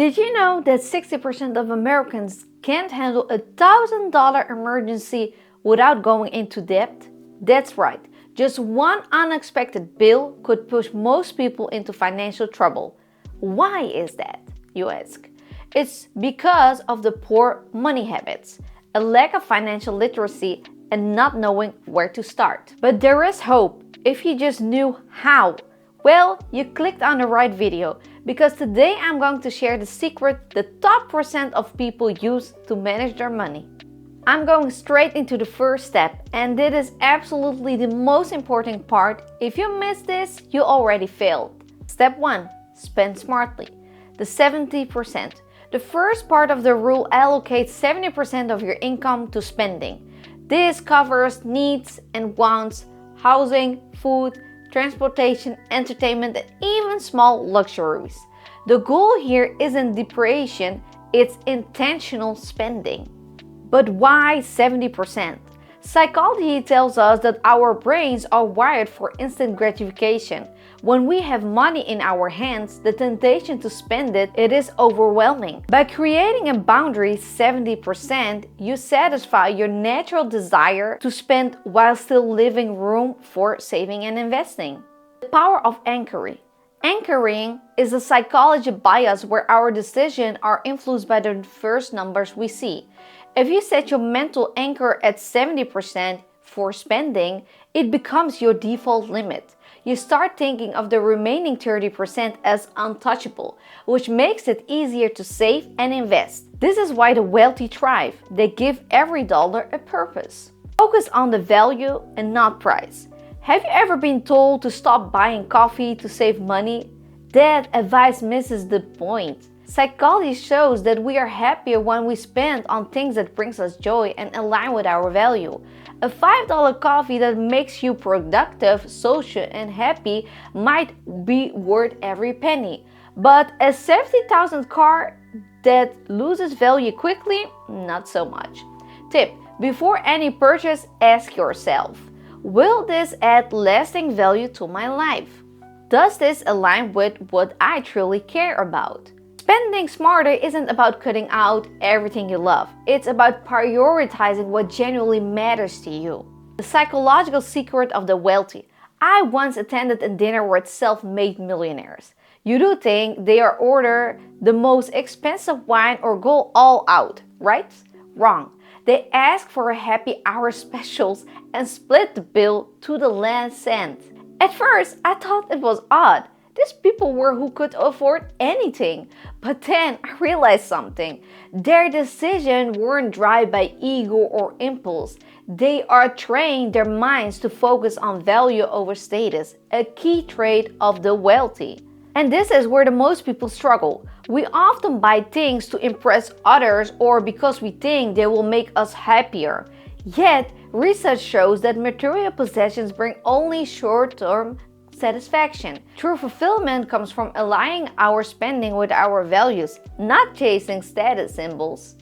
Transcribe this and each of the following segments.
Did you know that 60% of Americans can't handle a $1,000 emergency without going into debt? That's right, just one unexpected bill could push most people into financial trouble. Why is that, you ask? It's because of the poor money habits, a lack of financial literacy, and not knowing where to start. But there is hope if you just knew how. Well, you clicked on the right video, because today I'm going to share the secret the top % of people use to manage their money. I'm going straight into the first step, and this is absolutely the most important part. If you miss this, you already failed. Step 1. Spend smartly. The 70%. The first part of the rule allocates 70% of your income to spending. This covers needs and wants, housing, food, transportation, entertainment, and even small luxuries. The goal here isn't deprivation, it's intentional spending. But why 70%? Psychology tells us that our brains are wired for instant gratification. When we have money in our hands, the temptation to spend it is overwhelming. By creating a boundary 70%, you satisfy your natural desire to spend while still leaving room for saving and investing. The power of anchoring. Anchoring is a psychology bias where our decisions are influenced by the first numbers we see. If you set your mental anchor at 70% for spending, it becomes your default limit. You start thinking of the remaining 30% as untouchable, which makes it easier to save and invest. This is why the wealthy thrive. They give every dollar a purpose. Focus on the value and not price. Have you ever been told to stop buying coffee to save money? That advice misses the point. Psychology shows that we are happier when we spend on things that brings us joy and align with our value. A $5 coffee that makes you productive, social, and happy might be worth every penny. But a $70,000 car that loses value quickly, not so much. Tip: before any purchase, ask yourself, will this add lasting value to my life? Does this align with what I truly care about? Spending smarter isn't about cutting out everything you love. It's about prioritizing what genuinely matters to you. The psychological secret of the wealthy. I once attended a dinner with self-made millionaires. You do think they are order the most expensive wine or go all out, right? Wrong. They ask for a happy hour specials and split the bill to the last cent. At first, I thought it was odd. These people were who could afford anything. But then I realized something. Their decisions weren't driven by ego or impulse. They are trained their minds to focus on value over status, a key trait of the wealthy. And this is where the most people struggle. We often buy things to impress others or because we think they will make us happier. Yet, research shows that material possessions bring only short-term satisfaction. True fulfillment comes from aligning our spending with our values, not chasing status symbols.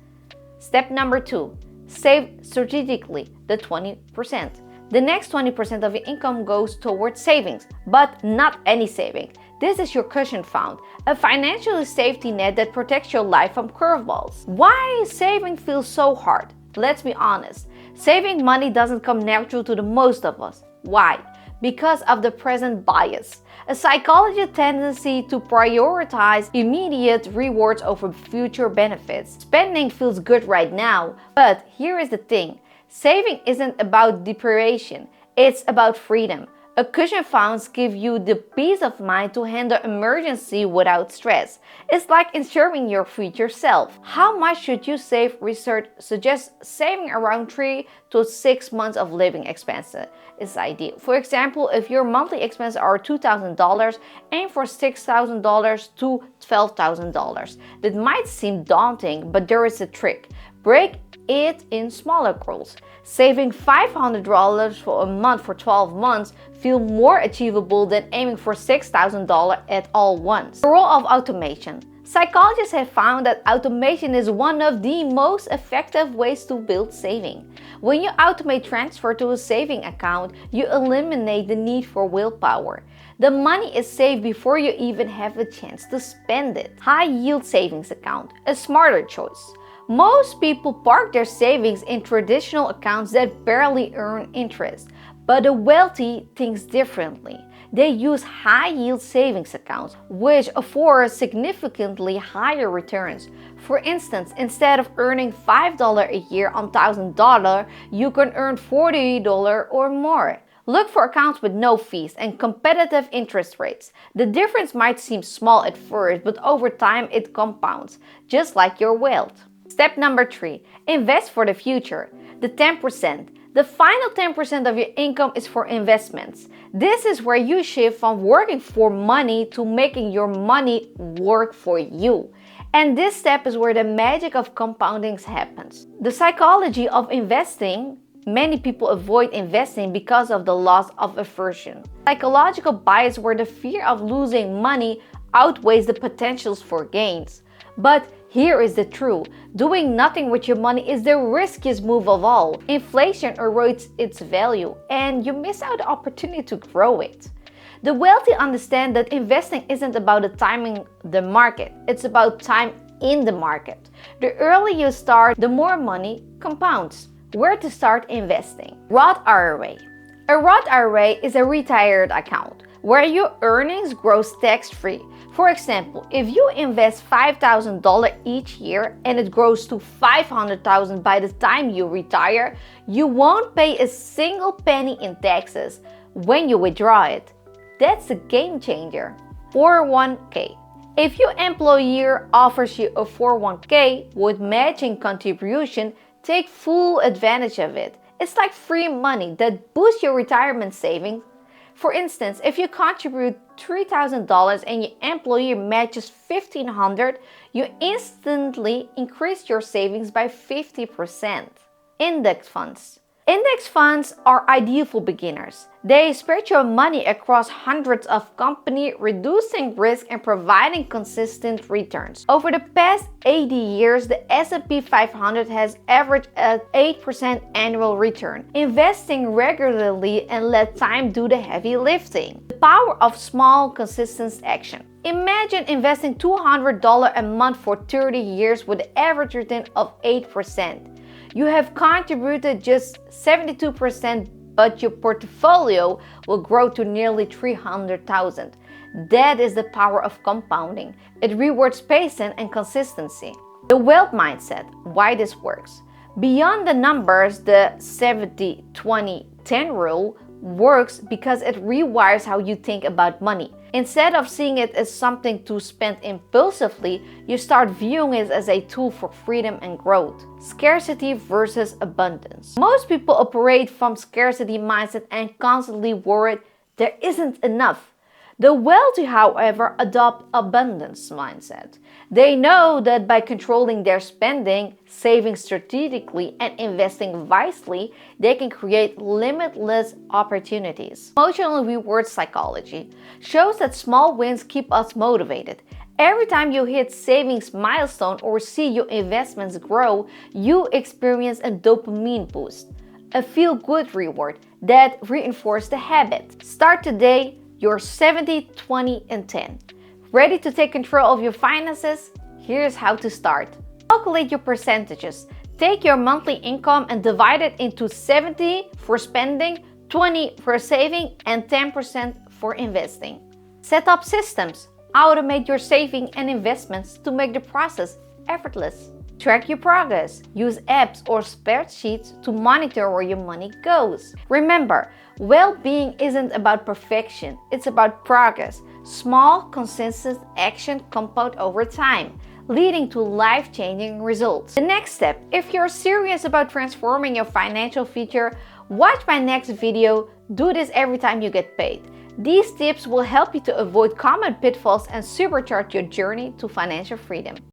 Step number 2. Save strategically, the 20%. The next 20% of your income goes towards savings, but not any saving. This is your cushion fund, a financial safety net that protects your life from curveballs. Why saving feels so hard? Let's be honest. Saving money doesn't come natural to the most of us. Why? Because of the present bias, a psychology tendency to prioritize immediate rewards over future benefits. Spending feels good right now, but here is the thing. Saving isn't about deprivation, it's about freedom. A cushion funds give you the peace of mind to handle emergency without stress. It's like insuring your future self. How much should you save? Research suggests saving around 3 to 6 months of living expenses is ideal. For example, if your monthly expenses are $2,000, aim for $6,000 to $12,000. That might seem daunting, but there is a trick. Break it in smaller goals. Saving $500 for a month for 12 months feel more achievable than aiming for $6,000 at all once. The role of automation. Psychologists have found that automation is one of the most effective ways to build saving. When you automate transfer to a saving account, you eliminate the need for willpower. The money is saved before you even have a chance to spend it. High yield savings account, a smarter choice. Most people park their savings in traditional accounts that barely earn interest, but the wealthy thinks differently. They use high-yield savings accounts, which afford significantly higher returns. For instance, instead of earning $5 a year on $1,000, you can earn $40 or more. Look for accounts with no fees and competitive interest rates. The difference might seem small at first, but over time it compounds, just like your wealth. Step number 3. Invest for the future. The 10%. The final 10% of your income is for investments. This is where you shift from working for money to making your money work for you. And this step is where the magic of compounding happens. The psychology of investing. Many people avoid investing because of the loss of aversion. Psychological bias where the fear of losing money outweighs the potentials for gains. But here is the truth. Doing nothing with your money is the riskiest move of all. Inflation erodes its value and you miss out the opportunity to grow it. The wealthy understand that investing isn't about the timing the market. It's about time in the market. The earlier you start, the more money compounds. Where to start investing? Roth IRA. A Roth IRA is a retired account where your earnings grow tax-free. For example, if you invest $5,000 each year and it grows to $500,000 by the time you retire, you won't pay a single penny in taxes when you withdraw it. That's a game changer. 401k. If your employer offers you a 401k with matching contribution, take full advantage of it. It's like free money that boosts your retirement savings. For instance, if you contribute $3,000 and your employer matches $1,500, you instantly increase your savings by 50%. Index funds. Index funds are ideal for beginners. They spread your money across hundreds of companies, reducing risk and providing consistent returns. Over the past 80 years, the S&P 500 has averaged an 8% annual return. Investing regularly and let time do the heavy lifting. The power of small, consistent action. Imagine investing $200 a month for 30 years with an average return of 8%. You have contributed just 72%, but your portfolio will grow to nearly $300,000. That is the power of compounding. It rewards patience and consistency. The wealth mindset, why this works. Beyond the numbers, the 70-20-10 rule works because it rewires how you think about money. Instead of seeing it as something to spend impulsively, you start viewing it as a tool for freedom and growth. Scarcity versus abundance. Most people operate from scarcity mindset and constantly worried there isn't enough. The wealthy, however, adopt abundance mindset. They know that by controlling their spending, saving strategically, and investing wisely, they can create limitless opportunities. Emotional reward psychology shows that small wins keep us motivated. Every time you hit savings milestone or see your investments grow, you experience a dopamine boost, a feel-good reward that reinforces the habit. Start today. You're 70, 20, and 10. Ready to take control of your finances? Here's how to start. Calculate your percentages. Take your monthly income and divide it into 70 for spending, 20 for saving, and 10% for investing. Set up systems. Automate your saving and investments to make the process effortless. Track your progress. Use apps or spreadsheets to monitor where your money goes. Remember, well-being isn't about perfection, it's about progress. Small, consistent action compound over time, leading to life-changing results. The next step, if you're serious about transforming your financial future, watch my next video. Do this every time you get paid. These tips will help you to avoid common pitfalls and supercharge your journey to financial freedom.